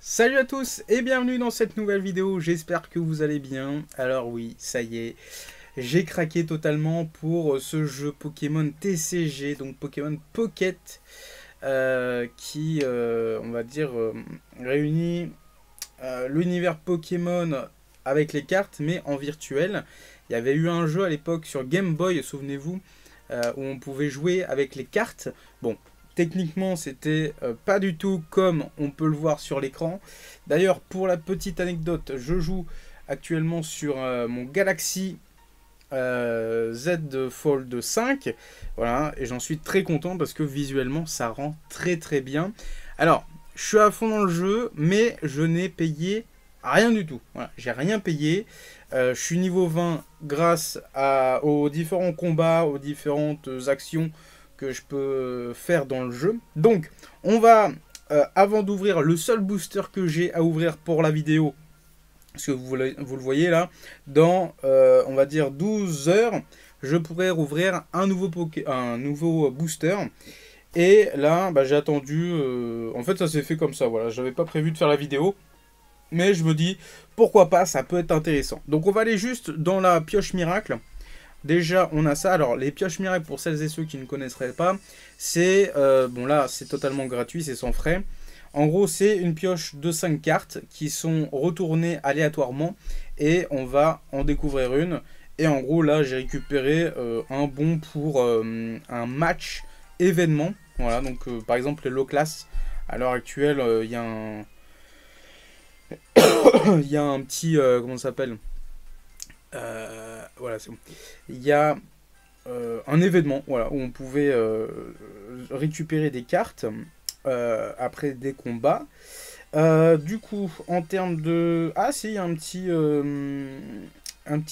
Salut à tous et bienvenue dans cette nouvelle vidéo, j'espère que vous allez bien. Alors oui, ça y est, j'ai craqué totalement pour ce jeu Pokémon TCG, donc Pokémon Pocket, qui, on va dire, réunit l'univers Pokémon avec les cartes, mais en virtuel. Il y avait eu un jeu à l'époque sur Game Boy, souvenez-vous, où on pouvait jouer avec les cartes. Bon, techniquement, c'était pas du tout comme on peut le voir sur l'écran. D'ailleurs, pour la petite anecdote, je joue actuellement sur mon Galaxy Z Fold 5. Voilà, et j'en suis très content parce que visuellement, ça rend très très bien. Alors, je suis à fond dans le jeu, mais je n'ai payé rien du tout. Voilà, j'ai rien payé. Je suis niveau 20 grâce aux différents combats, aux différentes actions que je peux faire dans le jeu. Donc, on va, avant d'ouvrir le seul booster que j'ai à ouvrir pour la vidéo, parce que vous le voyez là, dans, on va dire, 12 heures, je pourrais rouvrir un nouveau booster. Et là, bah, j'ai attendu, en fait ça s'est fait comme ça, voilà, j'avais pas prévu de faire la vidéo. Mais je me dis, pourquoi pas, ça peut être intéressant. Donc on va aller juste dans la pioche miracle. Déjà, on a ça. Alors, les pioches miracles, pour celles et ceux qui ne connaisseraient pas, c'est, bon là, c'est totalement gratuit, c'est sans frais. En gros, c'est une pioche de 5 cartes qui sont retournées aléatoirement et on va en découvrir une. Et en gros, là, j'ai récupéré un bon pour un match événement. Voilà, donc par exemple, les low class, à l'heure actuelle, il y a un... il y a un petit... comment ça s'appelle voilà, c'est bon. Il y a un événement, voilà, où on pouvait récupérer des cartes après des combats. Du coup, en termes de... Ah si, il y a un petit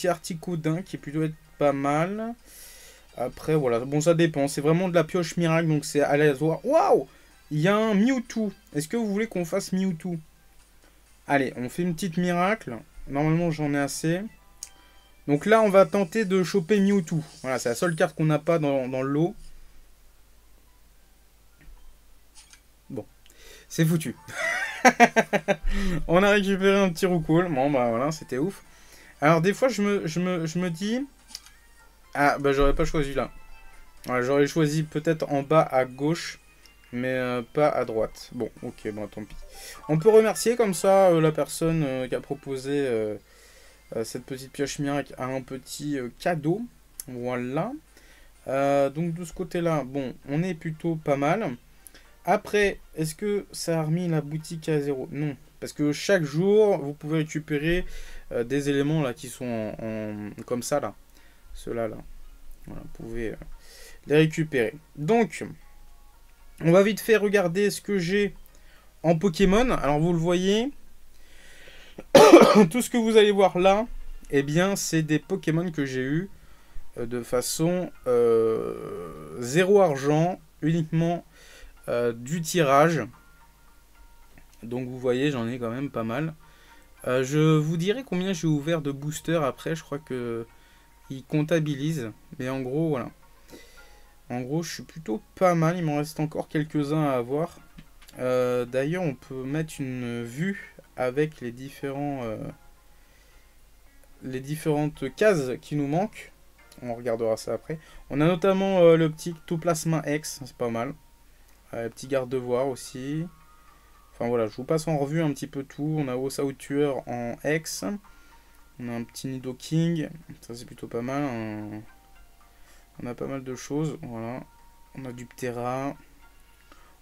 Articuno qui est plutôt être pas mal. Après, voilà, bon, ça dépend. C'est vraiment de la pioche miracle, donc c'est aléatoire. Waouh! Il y a un Mewtwo. Est-ce que vous voulez qu'on fasse Mewtwo? Allez, on fait une petite miracle. Normalement, j'en ai assez. Donc là, on va tenter de choper Mewtwo. Voilà, c'est la seule carte qu'on n'a pas dans le lot. Bon, c'est foutu. On a récupéré un petit roucoule. Bon, bah voilà, c'était ouf. Alors, des fois, je me dis... Ah, bah j'aurais pas choisi là. Voilà, j'aurais choisi peut-être en bas à gauche, mais pas à droite. Bon, ok, bon, tant pis. On peut remercier comme ça la personne qui a proposé... cette petite pioche miracle a un petit cadeau. Voilà. Donc de ce côté-là, bon, on est plutôt pas mal. Après, est-ce que ça a remis la boutique à zéro? Non. Parce que chaque jour, vous pouvez récupérer des éléments là qui sont comme ça là. Ceux-là là. Voilà, vous pouvez les récupérer. Donc, on va vite fait regarder ce que j'ai en Pokémon. Alors vous le voyez. Tout ce que vous allez voir là, eh bien, c'est des Pokémon que j'ai eu de façon zéro argent, uniquement du tirage. Donc vous voyez, j'en ai quand même pas mal. Je vous dirai combien j'ai ouvert de boosters après. Je crois que ils comptabilisent, mais en gros, voilà. En gros, je suis plutôt pas mal. Il m'en reste encore quelques-uns à avoir. D'ailleurs, on peut mettre une vue avec les différentes cases qui nous manquent. On regardera ça après. On a notamment le petit Ectoplasma X, c'est pas mal. Petit garde-devoir aussi. Enfin voilà, je vous passe en revue un petit peu tout. On a Osaou Tueur en X. On a un petit Nidoking. Ça c'est plutôt pas mal. On a pas mal de choses. Voilà. On a du Ptera.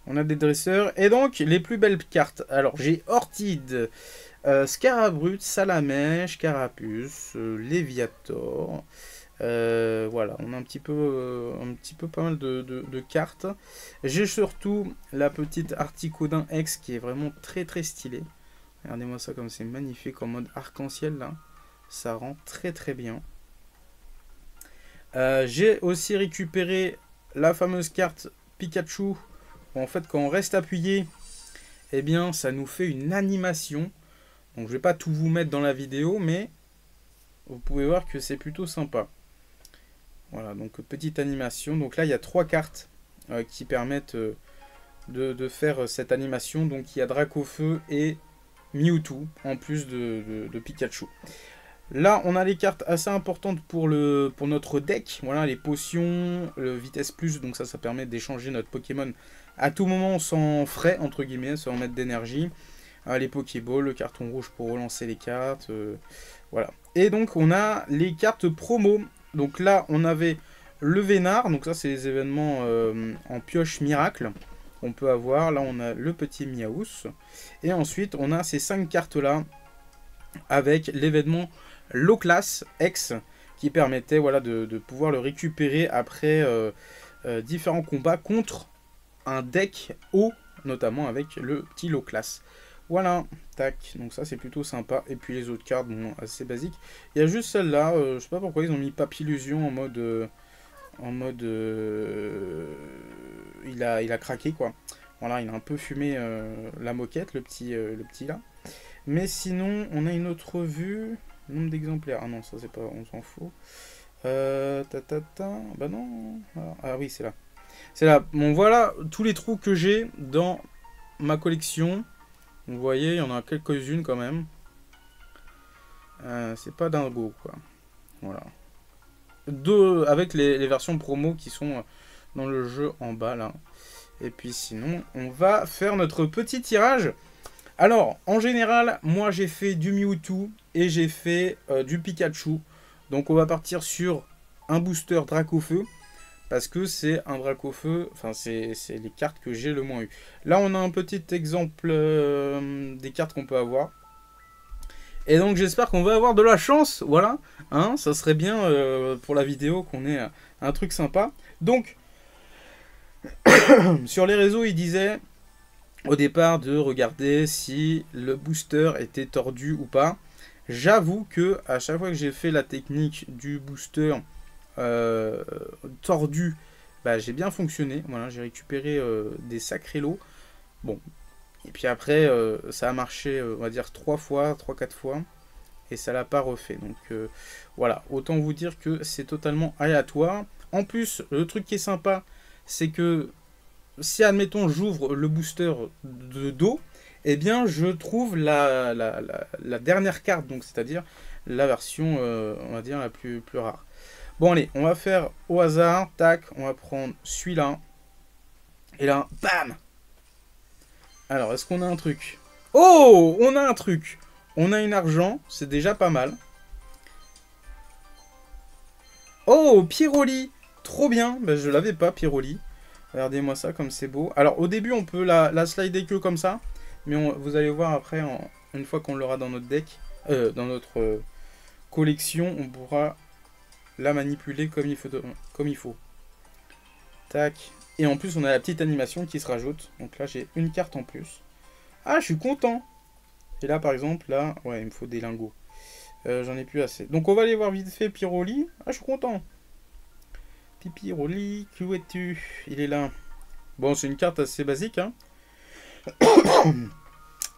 On a des dresseurs. Et donc, les plus belles cartes. Alors, j'ai Orchid, Scarabrut, Salamèche, Carapuce, Léviator. Voilà, on a un petit peu pas mal de cartes. J'ai surtout la petite Articuno X qui est vraiment très très stylée. Regardez-moi ça comme c'est magnifique en mode arc-en-ciel là. Ça rend très très bien. J'ai aussi récupéré la fameuse carte Pikachu. Où en fait, quand on reste appuyé, eh bien, ça nous fait une animation. Donc, je vais pas tout vous mettre dans la vidéo, mais vous pouvez voir que c'est plutôt sympa. Voilà, donc petite animation. Donc là, il y a 3 cartes qui permettent de faire cette animation. Donc, il y a Dracofeu et Mewtwo, en plus de Pikachu. Là, on a les cartes assez importantes pour notre deck. Voilà, les potions, le vitesse plus, donc ça permet d'échanger notre Pokémon à tout moment sans frais, entre guillemets, sans mettre d'énergie. Les Pokéballs, le carton rouge pour relancer les cartes, voilà. Et donc, on a les cartes promo. Donc là, on avait le Vénard, donc ça, c'est les événements en pioche miracle qu'on peut avoir. Là, on a le petit Miaus. Et ensuite, on a ces 5 cartes-là avec l'événement Low Class X qui permettait voilà, de pouvoir le récupérer après différents combats contre un deck haut, notamment avec le petit Low Class. Voilà, tac, donc ça c'est plutôt sympa. Et puis les autres cartes, bon, assez basiques. Il y a juste celle-là, je sais pas pourquoi ils ont mis Papillusion en mode... il a craqué quoi. Voilà, il a un peu fumé la moquette, le petit là. Mais sinon, on a une autre vue. Nombre d'exemplaires. Ah non, ça c'est pas... On s'en fout. Bah non. Ah oui, c'est là. C'est là. Bon, voilà tous les trous que j'ai dans ma collection. Vous voyez, il y en a quelques-unes quand même. C'est pas dingo, quoi. Voilà. Avec les versions promo qui sont dans le jeu en bas, là. Et puis sinon, on va faire notre petit tirage. Alors, en général, moi j'ai fait du Mewtwo et j'ai fait du Pikachu. Donc on va partir sur un booster Dracofeu. Parce que c'est un Dracofeu, enfin c'est les cartes que j'ai le moins eu. Là on a un petit exemple des cartes qu'on peut avoir. Et donc j'espère qu'on va avoir de la chance, voilà. Hein, ça serait bien pour la vidéo qu'on ait un truc sympa. Donc, sur les réseaux ils disaient... Au départ de regarder si le booster était tordu ou pas. J'avoue que à chaque fois que j'ai fait la technique du booster tordu, bah, j'ai bien fonctionné. Voilà, j'ai récupéré des sacrés lots. Bon, et puis après ça a marché, on va dire 3-4 fois, et ça l'a pas refait. Donc voilà, autant vous dire que c'est totalement aléatoire. En plus, le truc qui est sympa, c'est que si, admettons, j'ouvre le booster de dos, eh bien, je trouve la dernière carte, donc c'est-à-dire la version, on va dire, la plus rare. Bon, allez, on va faire au hasard. Tac, on va prendre celui-là. Et là, bam! Alors, est-ce qu'on a un truc? Oh! On a un truc! On a une argent, c'est déjà pas mal. Oh! Pyroli! Trop bien! Ben, je l'avais pas, Pyroli. Regardez-moi ça, comme c'est beau. Alors, au début, on peut la slider que comme ça. Mais vous allez voir après, une fois qu'on l'aura dans notre deck, dans notre collection, on pourra la manipuler comme il faut. Tac. Et en plus, on a la petite animation qui se rajoute. Donc là, j'ai une carte en plus. Ah, je suis content. Et là, par exemple, là, ouais, il me faut des lingots. J'en ai plus assez. Donc, on va aller voir vite fait Pyroli. Ah, je suis content. Pyroli, où es-tu? Il est là. Bon, c'est une carte assez basique, hein.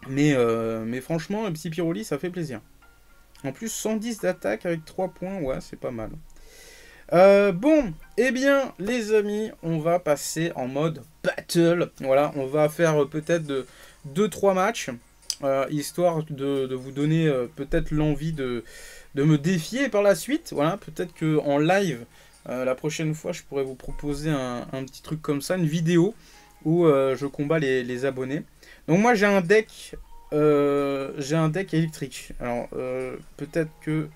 mais franchement, un petit Pyroli, ça fait plaisir. En plus, 110 d'attaque avec 3 points, ouais, c'est pas mal. Bon, eh bien, les amis, on va passer en mode battle. Voilà, on va faire peut-être 2-3 matchs, histoire de vous donner peut-être l'envie de me défier par la suite. Voilà, peut-être qu'en live, la prochaine fois, je pourrais vous proposer un petit truc comme ça, une vidéo où je combats les abonnés. Donc moi, j'ai un deck électrique. Alors, peut-être que...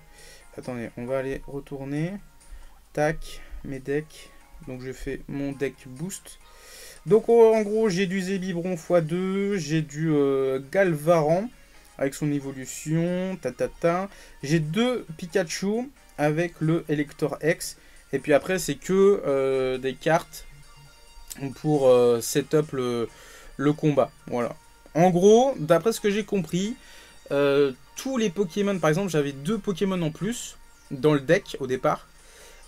Attendez, on va aller retourner. Tac, mes decks. Donc, je fais mon deck boost. Donc, en gros, j'ai du Zébibron x2. J'ai du Galvaran avec son évolution. J'ai 2 Pikachu avec le Elector X. Et puis après, c'est que des cartes pour setup le combat. Voilà. En gros, d'après ce que j'ai compris, tous les Pokémon, par exemple, j'avais 2 Pokémon en plus dans le deck au départ.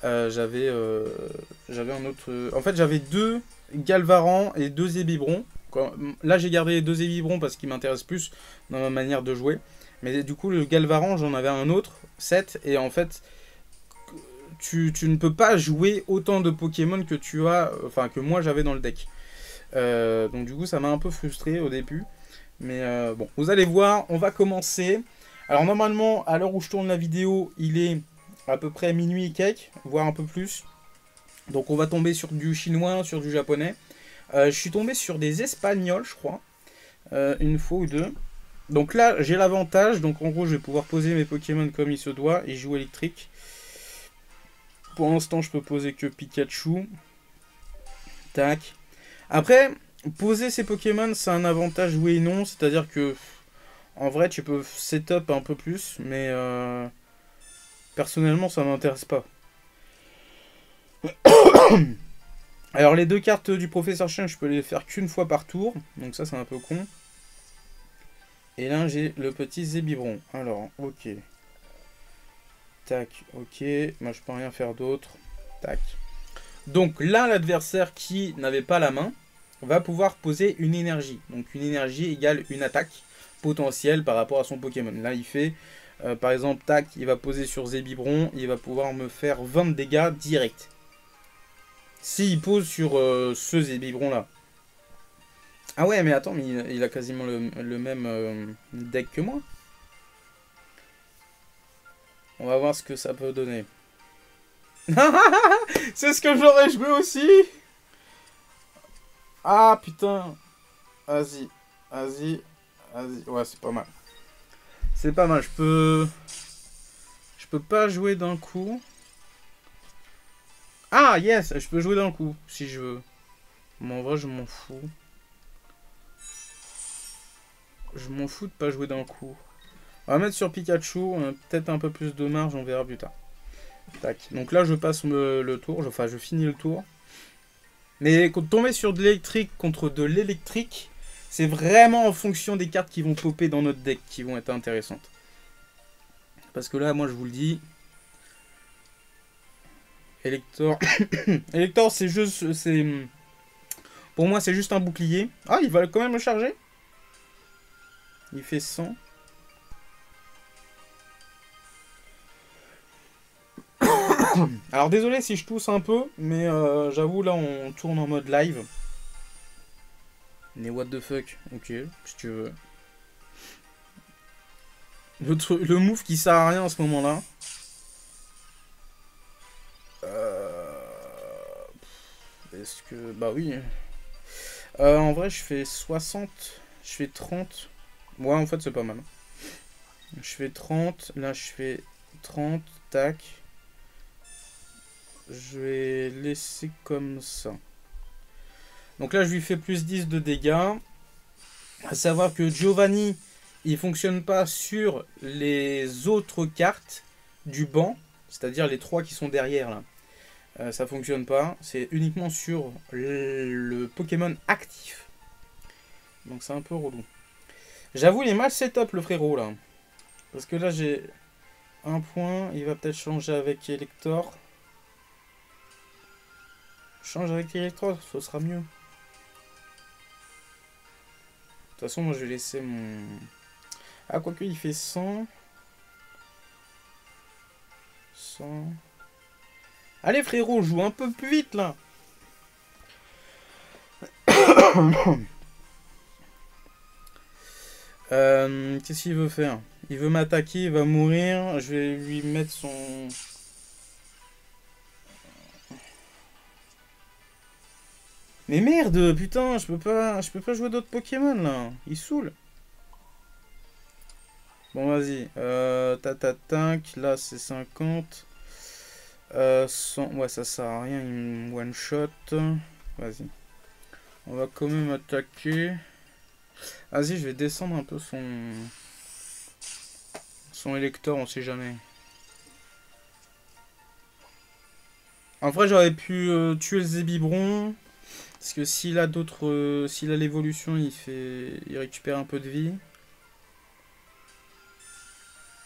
J'avais un autre... En fait, j'avais 2 Galvaran et 2 Zébibron. Là, j'ai gardé les 2 Zébibron parce qu'ils m'intéressent plus dans ma manière de jouer. Mais du coup, le Galvaran, j'en avais un autre, 7. Et en fait, tu ne peux pas jouer autant de Pokémon que que moi j'avais dans le deck. Donc du coup, ça m'a un peu frustré au début. Mais bon, vous allez voir, on va commencer. Alors normalement, à l'heure où je tourne la vidéo, il est à peu près minuit et quelques, voire un peu plus. Donc on va tomber sur du chinois, sur du japonais. Je suis tombé sur des espagnols, je crois. Une fois ou deux. Donc là, j'ai l'avantage. Donc en gros, je vais pouvoir poser mes Pokémon comme il se doit et jouer électrique. Pour l'instant, je peux poser que Pikachu. Tac. Après, poser ces Pokémon, c'est un avantage oui et non. C'est-à-dire que, en vrai, tu peux setup un peu plus. Mais personnellement, ça m'intéresse pas. Alors, les deux cartes du Professeur Chien, je peux les faire qu'une fois par tour. Donc ça, c'est un peu con. Et là, j'ai le petit Zébibron. Alors, ok. Tac, ok. Moi, je peux rien faire d'autre. Tac. Donc là, l'adversaire qui n'avait pas la main va pouvoir poser une énergie. Donc une énergie égale une attaque potentielle par rapport à son Pokémon. Là, il fait, par exemple, tac, il va poser sur Zébibron. Il va pouvoir me faire 20 de dégâts direct. S'il pose sur ce Zébibron-là. Ah ouais, mais attends, mais il a quasiment le même deck que moi. On va voir ce que ça peut donner. C'est ce que j'aurais joué aussi. Ah putain. Vas-y. Vas-y. Vas-y. Ouais, c'est pas mal. C'est pas mal. Je peux pas jouer d'un coup. Ah yes, je peux jouer d'un coup si je veux. Mais en vrai, je m'en fous. Je m'en fous de pas jouer d'un coup. On va mettre sur Pikachu. On a peut-être un peu plus de marge, on verra plus tard. Tac. Donc là, je passe le tour. Enfin, je finis le tour. Mais quand tomber sur de l'électrique contre de l'électrique, c'est vraiment en fonction des cartes qui vont popper dans notre deck qui vont être intéressantes. Parce que là, moi, je vous le dis. Elector. Elector, c'est juste... Pour moi, c'est juste un bouclier. Ah, il va quand même le charger. Il fait 100. Alors désolé si je tousse un peu, mais j'avoue là on tourne en mode live. Mais what the fuck, ok, si tu veux. Le move qui sert à rien en ce moment là. Est-ce que... Bah oui. En vrai je fais 60, je fais 30. Ouais en fait c'est pas mal. Je fais 30, là je fais 30, tac. Je vais laisser comme ça. Donc là, je lui fais plus 10 de dégâts. À savoir que Giovanni, il fonctionne pas sur les autres cartes du banc. C'est-à-dire les 3 qui sont derrière là. Ça fonctionne pas. C'est uniquement sur le Pokémon actif. Donc c'est un peu relou. J'avoue, il est mal setup le frérot là. Parce que là, j'ai un point. Il va peut-être changer avec Elector. Change avec Elector, ce sera mieux. De toute façon, moi je vais laisser mon... Ah, quoique, il fait 100. 100. Allez, frérot, joue un peu plus vite là. Qu'est-ce qu'il veut faire? Il veut m'attaquer, il va mourir. Je vais lui mettre son... Mais merde, putain, je peux pas jouer d'autres Pokémon là. Il saoule. Bon, vas-y. Tac. Là, c'est 50. 100. Ouais, ça sert à rien. Il me one shot. Vas-y. On va quand même attaquer. Vas-y, je vais descendre un peu son électeur, on sait jamais. En vrai, j'aurais pu tuer le Zébibron. Parce que s'il a d'autres... s'il a l'évolution, il récupère un peu de vie.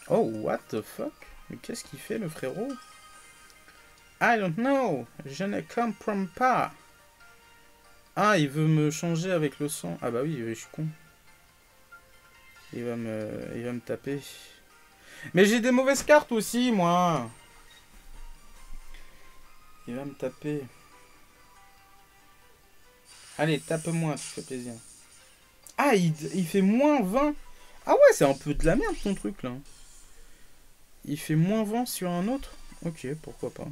Oh, what the fuck? Mais qu'est-ce qu'il fait, le frérot? I don't know. Je ne comprends pas. Ah, il veut me changer avec le sang. Ah bah oui, je suis con. Il va me taper. Mais j'ai des mauvaises cartes aussi, moi. Il va me taper. Allez, tape-moi, ça fait plaisir. Ah, il fait moins 20. Ah ouais, c'est un peu de la merde ton truc là. Il fait moins 20 sur un autre. Ok, pourquoi pas.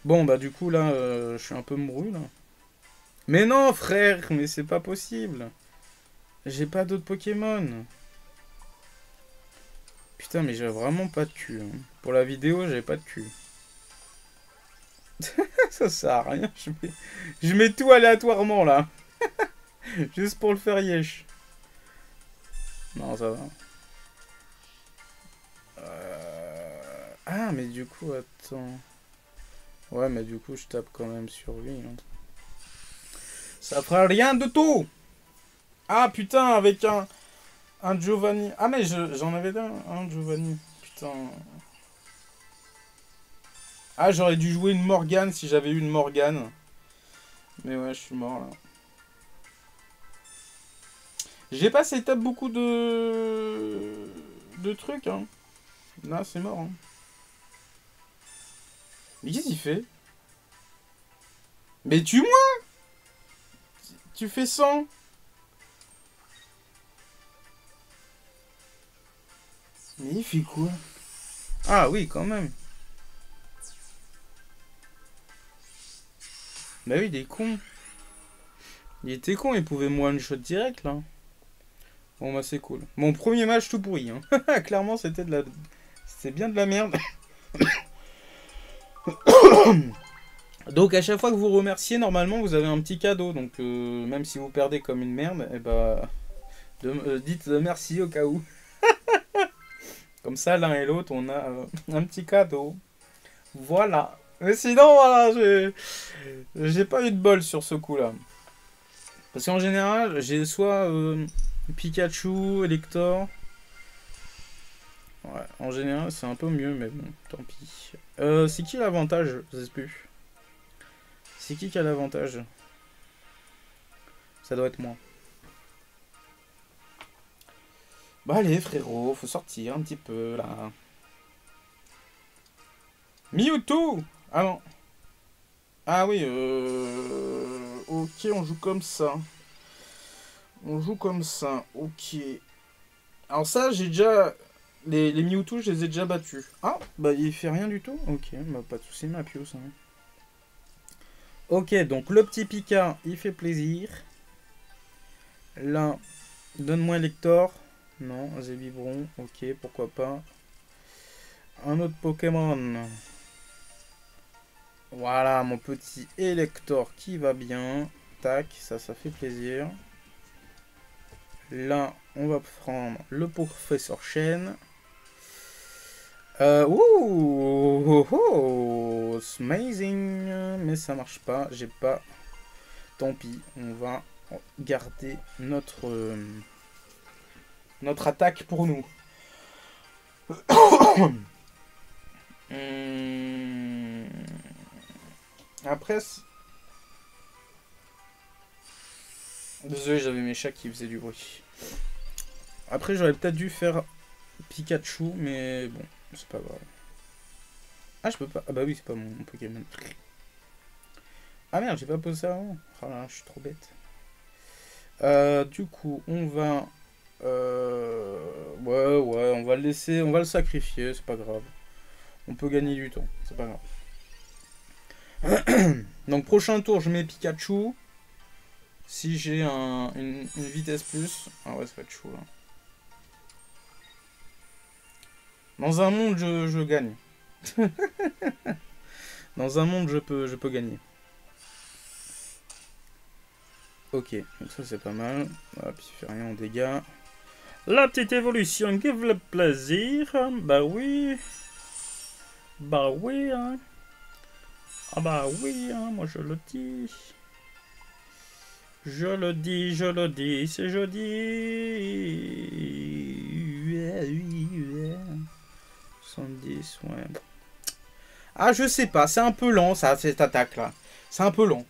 Bon, bah du coup là, je suis un peu mouru là. Mais non, frère, mais c'est pas possible. J'ai pas d'autres Pokémon. Putain, mais j'ai vraiment pas de cul. Hein. Pour la vidéo, j'ai pas de cul. Ça sert à rien. Je mets tout aléatoirement là. Juste pour le faire yesh. Non, ça va. Ah, mais du coup, attends. Ouais, mais du coup, je tape quand même sur lui. Hein. Ça fera rien de tout. Ah, putain, avec un Giovanni. Ah, mais j'en avais un Giovanni. Putain. Ah, j'aurais dû jouer une Morgane si j'avais eu une Morgane. Mais ouais, je suis mort là. J'ai pas setup beaucoup de trucs, hein. Là, c'est mort, hein. Mais qu'est-ce qu'il fait? Mais tue-moi! Tu fais 100. Mais il fait quoi? Ah oui, quand même. Bah oui, il est con. Il était con, il pouvait me one-shot direct, là. Bon, bah c'est cool. Mon premier match tout pourri, hein. Clairement, c'était de la... C'était bien de la merde. Donc, à chaque fois que vous remerciez, normalement, vous avez un petit cadeau. Donc, même si vous perdez comme une merde, et bah... dites merci au cas où. Comme ça, l'un et l'autre, on a un petit cadeau. Voilà. Mais sinon, voilà, j'ai pas eu de bol sur ce coup-là. Parce qu'en général, j'ai soit Pikachu, Elector. Ouais, en général, c'est un peu mieux, mais bon, tant pis. C'est qui l'avantage? Je sais plus. C'est qui a l'avantage? Ça doit être moi. Bah allez, frérot, faut sortir un petit peu, là. Mewtwo! Ah non. Ah oui, ok, on joue comme ça. On joue comme ça, ok. Alors ça, j'ai déjà... Les Mewtwo, je les ai déjà battus. Ah, bah il fait rien du tout. Ok, bah pas de soucis, ma Pius. Hein. Ok, donc le petit Pika, il fait plaisir. Là, donne-moi Elector. Non, Zébibron, ok, pourquoi pas. Un autre Pokémon. Voilà, mon petit Elector qui va bien. Tac, ça fait plaisir. Là, on va prendre le Professeur Chen. Ouh, c'est amazing, mais ça marche pas, j'ai pas. Tant pis, on va garder notre attaque pour nous. Après, désolé, j'avais mes chats qui faisaient du bruit. Après, j'aurais peut-être dû faire Pikachu, mais bon, c'est pas grave. Ah, je peux pas. Ah bah oui, c'est pas mon Pokémon. Ah merde, j'ai pas posé ça avant. Oh là, je suis trop bête. Du coup, on va... ouais, on va le laisser, on va le sacrifier, c'est pas grave. On peut gagner du temps, c'est pas grave. Donc prochain tour, je mets Pikachu. Si j'ai une vitesse plus... Ah ouais, ça va être chaud là. Dans un monde, je gagne. Dans un monde, je peux gagner. Ok, donc ça c'est pas mal. Hop, il fait rien en dégâts. La petite évolution qui fait le plaisir. Bah oui. Bah oui, hein. Ah bah oui, hein, moi je le dis. Je le dis, c'est jeudi. 70, ouais. Ah, je sais pas, c'est un peu lent, ça, cette attaque-là. C'est un peu long.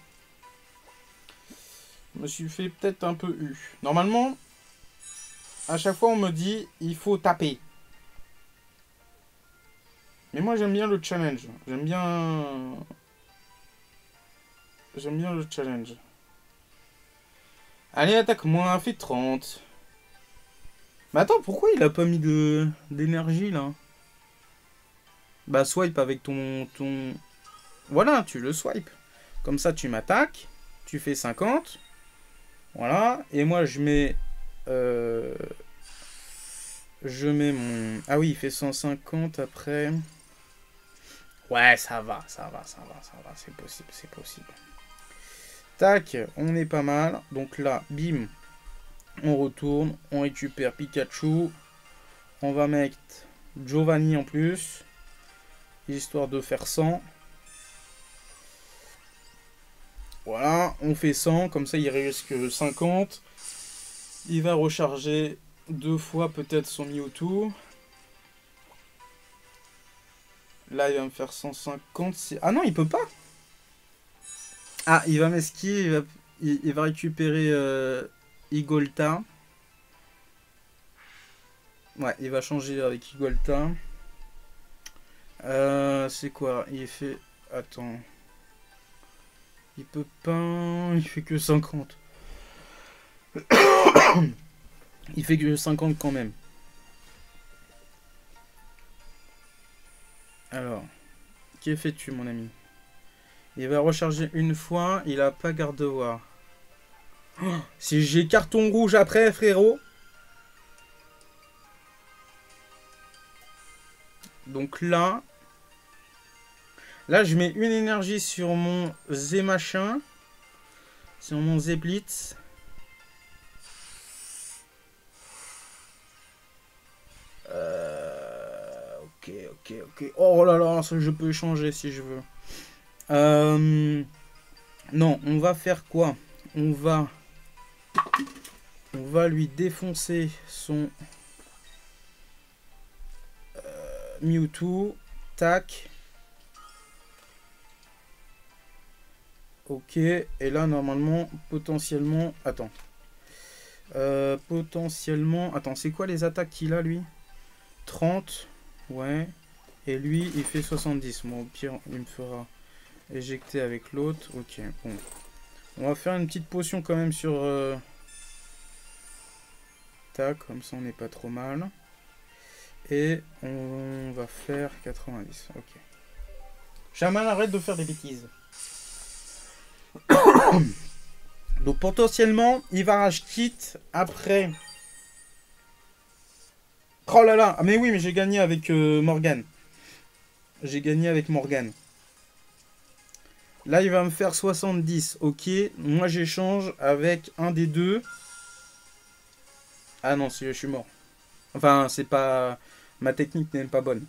Je me suis fait peut-être un peu eu. Normalement, à chaque fois, on me dit, il faut taper. Mais moi, j'aime bien le challenge. J'aime bien le challenge. Allez, attaque-moi, fais 30. Mais attends, pourquoi il a pas mis d'énergie, là? Bah, swipe avec ton... Voilà, tu le swipes. Comme ça, tu m'attaques. Tu fais 50. Voilà. Et moi, je mets... Je mets mon... Ah oui, il fait 150 après. Ouais, ça va. C'est possible, c'est possible. Tac, on est pas mal. Donc là, bim. On retourne. On récupère Pikachu. On va mettre Giovanni en plus. Histoire de faire 100. Voilà, on fait 100. Comme ça, il risque 50. Il va recharger 2 fois peut-être son Mewtwo. Là, il va me faire 150. Ah non, il peut pas. Ah, il va m'esquiver. Il va récupérer Igolta. Ouais, il va changer avec Igolta. C'est quoi? Il fait... Attends. Il peut pas... Il fait que 50. Il fait que 50 quand même. Alors. Que fais-tu, mon ami? Il va recharger une fois. Il a pas garde-voir. Oh, si j'ai carton rouge après, frérot. Donc là... Là, je mets une énergie sur mon Z-machin. Sur mon Z-Blitz. Ok. Oh là là, ça je peux échanger si je veux. Non, on va faire quoi? On va lui défoncer son Mewtwo. Tac. Ok, et là normalement, potentiellement... Attends. Potentiellement... Attends, c'est quoi les attaques qu'il a lui? 30. Ouais. Et lui, il fait 70. Bon, au pire, il me fera éjecter avec l'autre. Ok, bon. On va faire une petite potion quand même sur... Tac, comme ça on n'est pas trop mal. Et on va faire 90. Ok. Shaman, arrête de faire des bêtises. Donc potentiellement, il va rage quitte après. Oh là là, mais oui, mais j'ai gagné avec Morgane. J'ai gagné avec Morgane. Là, il va me faire 70. Ok, moi j'échange avec un des deux. Ah non, si je suis mort. Enfin, c'est pas... Ma technique n'est pas bonne.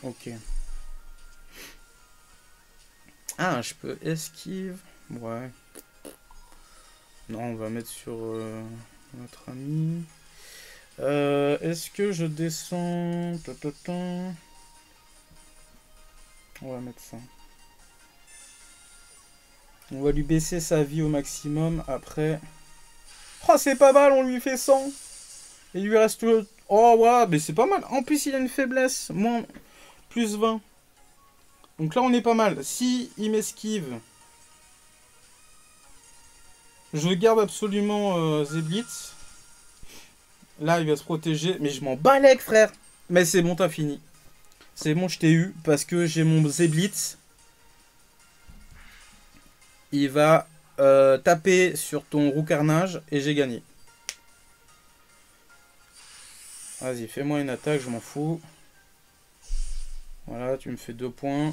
Ok. Ah, je peux esquive. Ouais. Non, on va mettre sur notre ami. Est-ce que je descends... On va mettre ça. On va lui baisser sa vie au maximum. Après... Oh, c'est pas mal, on lui fait 100. Il lui reste... Oh, ouais, mais c'est pas mal. En plus, il a une faiblesse. Moins... Plus 20. Donc là, on est pas mal. Si il m'esquive... Je garde absolument Z-Blitz. Là, il va se protéger. Mais je m'en balèque, frère. Mais c'est bon, t'as fini. C'est bon, je t'ai eu. Parce que j'ai mon Z-Blitz. Il va taper sur ton roux carnage. Et j'ai gagné. Vas-y, fais-moi une attaque, je m'en fous. Voilà, tu me fais 2 points.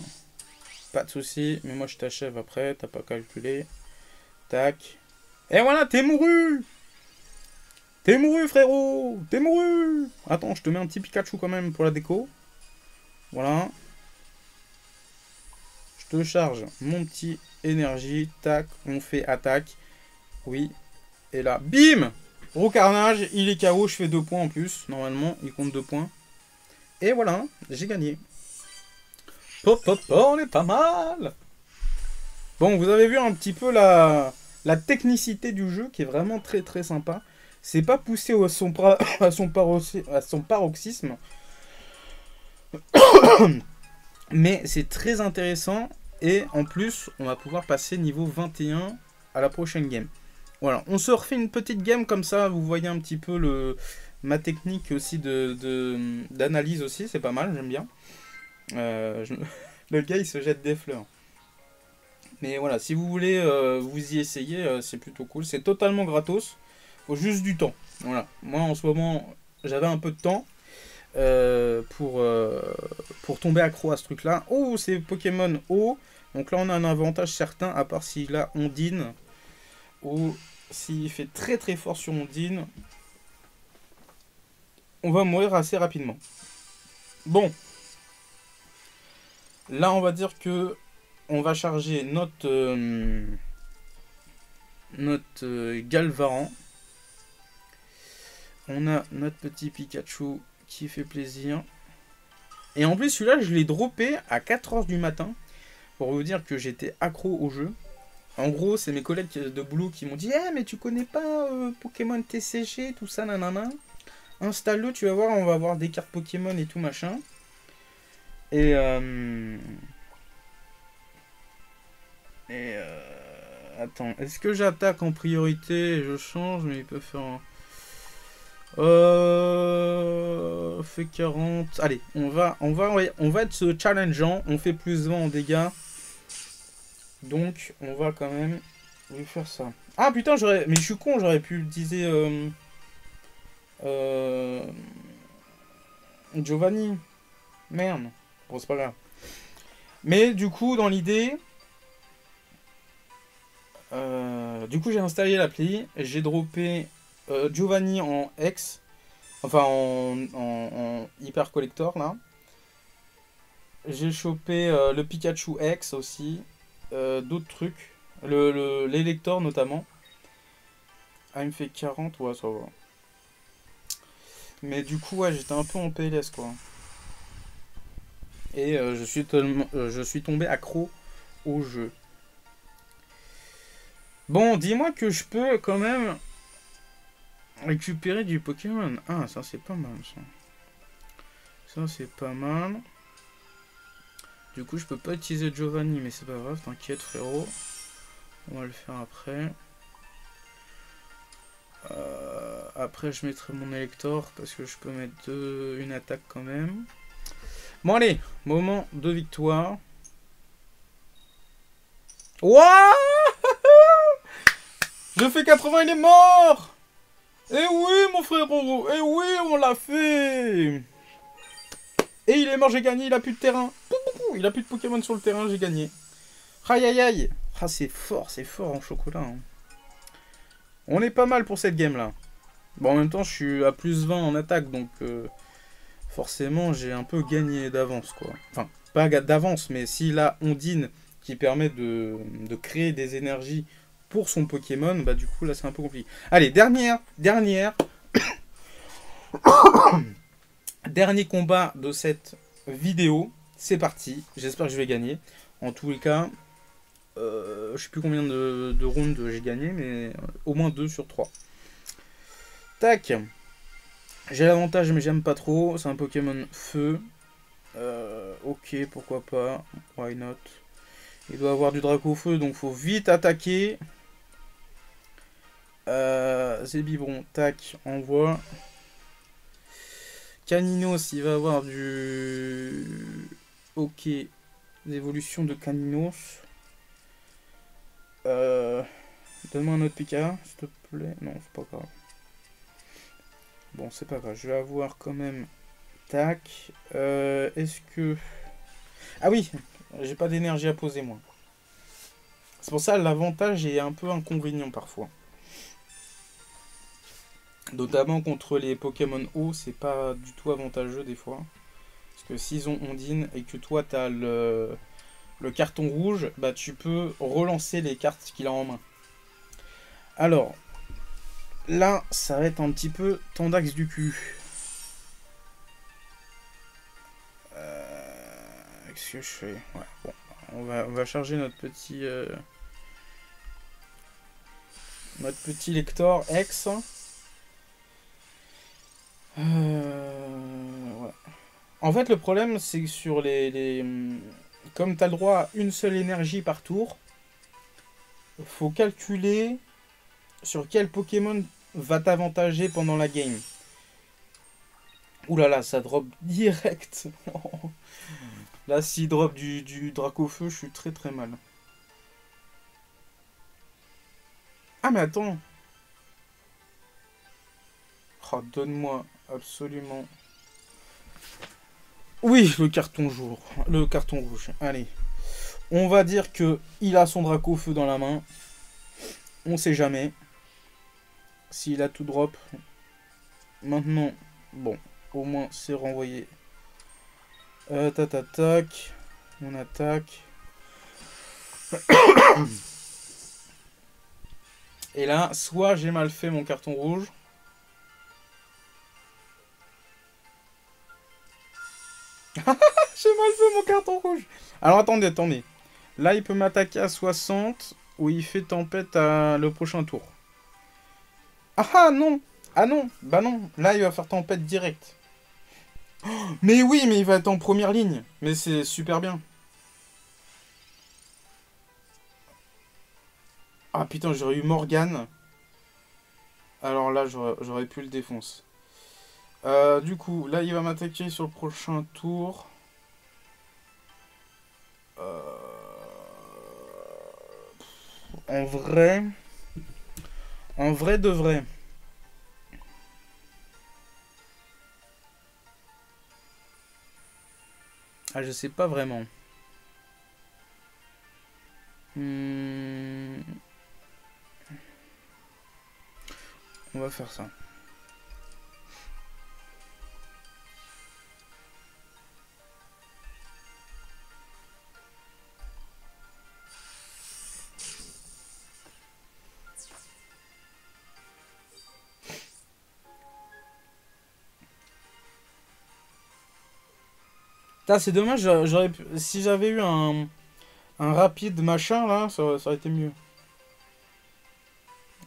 Pas de soucis. Mais moi, je t'achève après. T'as pas calculé. Tac. Et voilà, t'es mouru! T'es mouru, frérot! T'es mouru! Attends, je te mets un petit Pikachu quand même pour la déco. Voilà. Je te charge mon petit énergie. Tac, on fait attaque. Oui. Et là, bim! Gros carnage, il est KO, je fais 2 points en plus. Normalement, il compte 2 points. Et voilà, j'ai gagné. Pop, pop, pop, on est pas mal! Bon, vous avez vu un petit peu la technicité du jeu qui est vraiment très très sympa. C'est pas poussé à son paroxysme. Mais c'est très intéressant. Et en plus, on va pouvoir passer niveau 21 à la prochaine game. Voilà, on se refait une petite game comme ça. Vous voyez un petit peu ma technique aussi d'analyse aussi. C'est pas mal, j'aime bien. Le gars, il se jette des fleurs. Mais voilà, si vous voulez vous y essayer, c'est plutôt cool. C'est totalement gratos. Faut juste du temps. Voilà. Moi, en ce moment, j'avais un peu de temps pour tomber accro à ce truc-là. Oh, c'est Pokémon O. Donc là, on a un avantage certain, à part s'il a Ondine. Ou s'il fait très très fort sur Ondine. On va mourir assez rapidement. Bon. Là, on va dire que on va charger notre Galvaran. On a notre petit Pikachu qui fait plaisir. Et en plus, celui-là, je l'ai droppé à 4h du matin. Pour vous dire que j'étais accro au jeu. En gros, c'est mes collègues de boulot qui m'ont dit « Eh, mais tu connais pas Pokémon TCG, tout ça, nanana. Installe-le, tu vas voir, on va avoir des cartes Pokémon et tout, machin. » Et attends, est-ce que j'attaque en priorité? Je change, mais il peut faire un... fait 40. Allez, on va être challengeant. On fait plus 20 en dégâts. Donc, on va quand même lui faire ça. Ah putain, mais je suis con, j'aurais pu utiliser Giovanni. Merde. Bon, c'est pas grave. Mais du coup, dans l'idée... j'ai installé l'appli. J'ai droppé Giovanni en X. Enfin, en Hyper Collector, là. J'ai chopé le Pikachu X aussi. D'autres trucs. L'élector, notamment. Ah, il me fait 40. Ouais, ça va. Mais du coup, ouais, j'étais un peu en PLS, quoi. Et je suis tombé accro au jeu. Bon, dis-moi que je peux quand même récupérer du Pokémon. Ah, ça c'est pas mal, ça. Ça c'est pas mal. Du coup, je peux pas utiliser Giovanni, mais c'est pas grave, t'inquiète, frérot. On va le faire après. Après, je mettrai mon Elector, parce que je peux mettre une attaque quand même. Bon, allez, moment de victoire. Wouah! Je fais 80, il est mort! Eh oui, mon frérot! Eh oui, on l'a fait! Et il est mort, j'ai gagné, il a plus de terrain. Il a plus de Pokémon sur le terrain, j'ai gagné. Aïe aïe aïe! Ah, c'est fort en chocolat. Hein. On est pas mal pour cette game là. Bon, en même temps, je suis à plus 20 en attaque, donc forcément, j'ai un peu gagné d'avance, quoi. Enfin, pas d'avance, mais s'il a Ondine qui permet de créer des énergies pour son Pokémon, bah du coup, là, c'est un peu compliqué. Allez, dernier combat de cette vidéo. C'est parti. J'espère que je vais gagner. En tous les cas, je sais plus combien de rounds j'ai gagné, mais au moins 2 sur 3. Tac. J'ai l'avantage, mais j'aime pas trop. C'est un Pokémon feu. Ok, pourquoi pas. Why not. Il doit avoir du Draco feu, donc faut vite attaquer. Zébibron, tac, envoie. Caninos, il va avoir du... Ok, l'évolution de Caninos. Donne-moi un autre Pika, s'il te plaît. Non, c'est pas grave. Bon, c'est pas grave, je vais avoir quand même... Tac. Est-ce que... Ah oui, j'ai pas d'énergie à poser, moi. C'est pour ça l'avantage est un peu inconvénient parfois. Notamment contre les Pokémon eau, c'est pas du tout avantageux des fois. Parce que s'ils ont Ondine et que toi t'as le carton rouge, bah tu peux relancer les cartes qu'il a en main. Alors, là, ça va être un petit peu tendax du cul. Qu'est-ce que je fais? Ouais, bon, on va charger notre petit lector X. Ouais. En fait, le problème, c'est que sur comme tu as le droit à une seule énergie par tour, faut calculer sur quel Pokémon va t'avantager pendant la game. Ouh là là, ça drop direct. Là, s'il drop du Dracofeu, je suis très très mal. Ah mais attends. Oh, donne-moi absolument. Oui, le carton jour. Le carton rouge. Allez. On va dire que il a son Dracofeu dans la main. On sait jamais. S'il a tout drop. Maintenant, bon, au moins c'est renvoyé. Tac. On attaque. Et là, soit j'ai mal fait mon carton rouge. J'ai mal fait mon carton rouge. Alors attendez. Là, il peut m'attaquer à 60 ou il fait tempête à le prochain tour. Ah non. Ah non. Bah non. Là, il va faire tempête direct. Mais oui, mais il va être en première ligne. Mais c'est super bien. Ah putain, j'aurais eu Morgane. Alors là, j'aurais pu le défoncer. Du coup, là, il va m'attaquer sur le prochain tour. En vrai... En vrai de vrai. Ah, je sais pas vraiment. On va faire ça. C'est dommage, si j'avais eu un rapide machin là, ça aurait été mieux.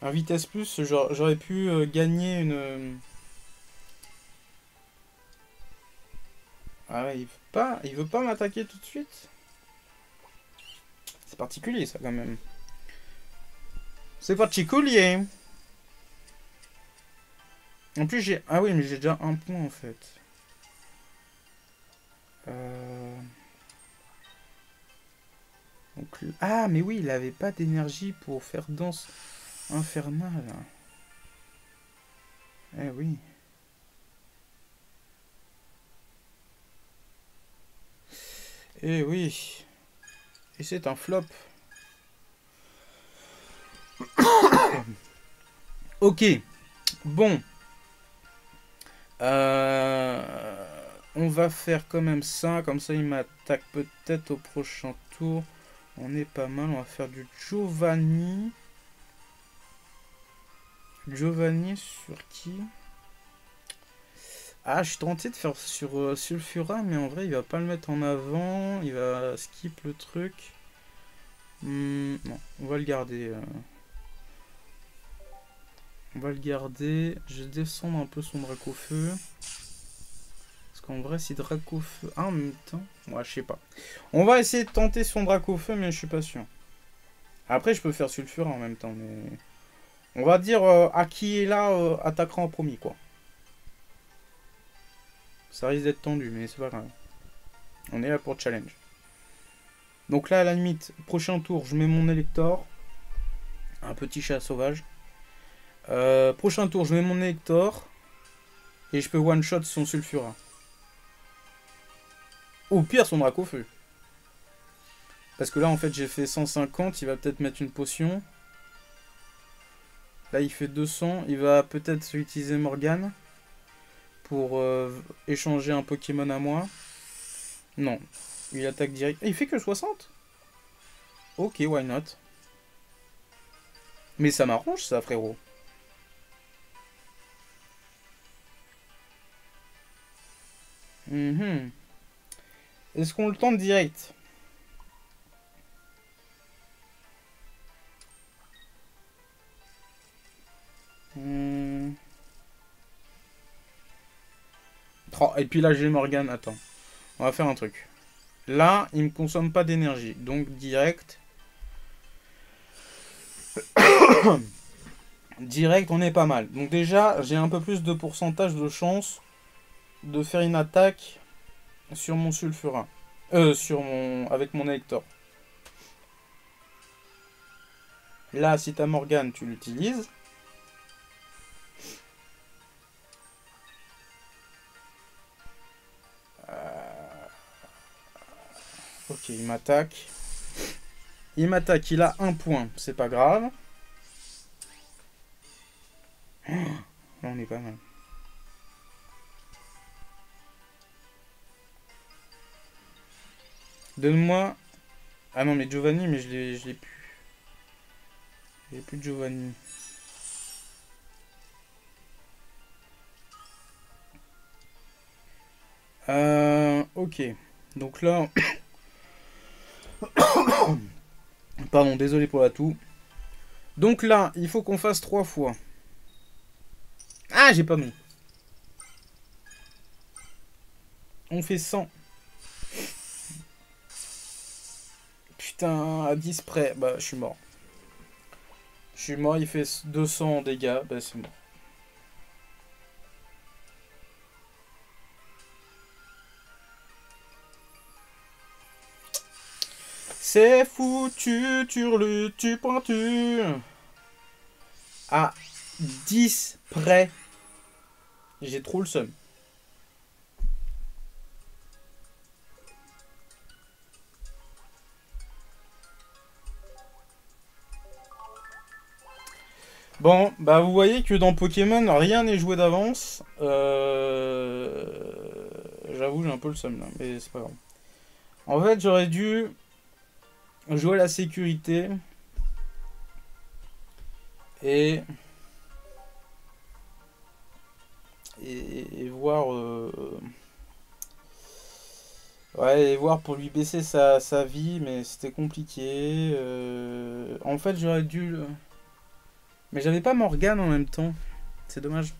Un vitesse plus, j'aurais pu gagner une. Ah ouais, il veut pas m'attaquer tout de suite. C'est particulier ça quand même. C'est particulier. En plus j'ai. Ah oui, mais j'ai déjà un point en fait. Donc, ah mais oui, il avait pas d'énergie pour faire danse infernale. Eh oui. Eh oui. Et c'est un flop. Ok. Bon. On va faire quand même ça. Comme ça, il m'attaque peut-être au prochain tour. On est pas mal. On va faire du Giovanni. Giovanni sur qui? Ah, je suis tenté de faire sur Sulfura, mais en vrai, il va pas le mettre en avant. Il va skip le truc. Non, on va le garder. On va le garder. Je vais descendre un peu son Dracofeu. Parce qu'en vrai, si Dracofeu... Ah, en même temps... Ouais, je sais pas. On va essayer de tenter son Dracofeu, mais je suis pas sûr. Après, je peux faire Sulfura en même temps, mais... On va dire à qui est là attaquera en premier, quoi. Ça risque d'être tendu, mais c'est pas grave. On est là pour challenge. Donc là, à la limite, prochain tour, je mets mon Elector. Un petit chat sauvage. Prochain tour, je mets mon Elector. Et je peux one-shot son Sulfura. Ou pire, son Dracofeu. Parce que là, en fait, j'ai fait 150. Il va peut-être mettre une potion. Là, il fait 200. Il va peut-être utiliser Morgane. Pour échanger un Pokémon à moi. Non. Il attaque direct. Il fait que 60. Ok, why not. Mais ça m'arrange, ça, frérot. Est-ce qu'on le tente direct? Oh, et puis là, j'ai Morgane. Attends. On va faire un truc. Là, il me consomme pas d'énergie. Donc, direct. Direct, on est pas mal. Donc déjà, j'ai un peu plus de pourcentage de chance de faire une attaque sur mon sulfurin. Avec mon élector. Là, si t'as Morgane, tu l'utilises. Ok, il m'attaque. Il m'attaque, il a un point. C'est pas grave. Là, on est pas mal. Donne-moi... Ah non, mais Giovanni, mais je l'ai plus. J'ai plus de Giovanni. Ok. Donc là... Pardon, désolé pour la toux. Donc là, il faut qu'on fasse 3 fois. Ah, j'ai pas mis. On fait 100. Putain, à 10 près. Bah, je suis mort. Je suis mort, il fait 200 en dégâts. Bah, c'est mort. C'est foutu, turlu, tu pointu. À 10 près. J'ai trop le seum. Bon, bah vous voyez que dans Pokémon, rien n'est joué d'avance. J'avoue, j'ai un peu le seum là, mais c'est pas grave. En fait, j'aurais dû jouer la sécurité. Et voir... Ouais, et voir pour lui baisser sa vie, mais c'était compliqué. En fait, j'aurais dû... Mais j'avais pas Morgane en même temps. C'est dommage.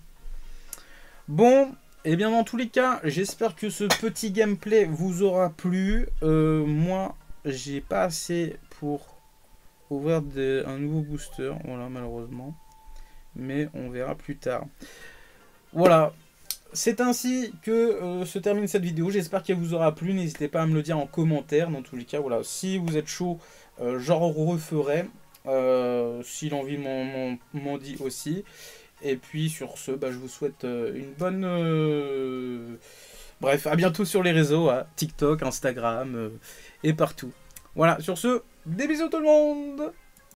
Bon, et bien dans tous les cas, j'espère que ce petit gameplay vous aura plu. Moi, j'ai pas assez pour ouvrir un nouveau booster. Voilà, malheureusement. Mais on verra plus tard. Voilà. C'est ainsi que se termine cette vidéo. J'espère qu'elle vous aura plu. N'hésitez pas à me le dire en commentaire. Dans tous les cas, voilà. Si vous êtes chaud, j'en referai. Si l'envie m'en dit aussi. Et puis sur ce, bah, je vous souhaite une bonne... Bref, à bientôt sur les réseaux. TikTok, Instagram et partout. Voilà, sur ce, des bisous tout le monde!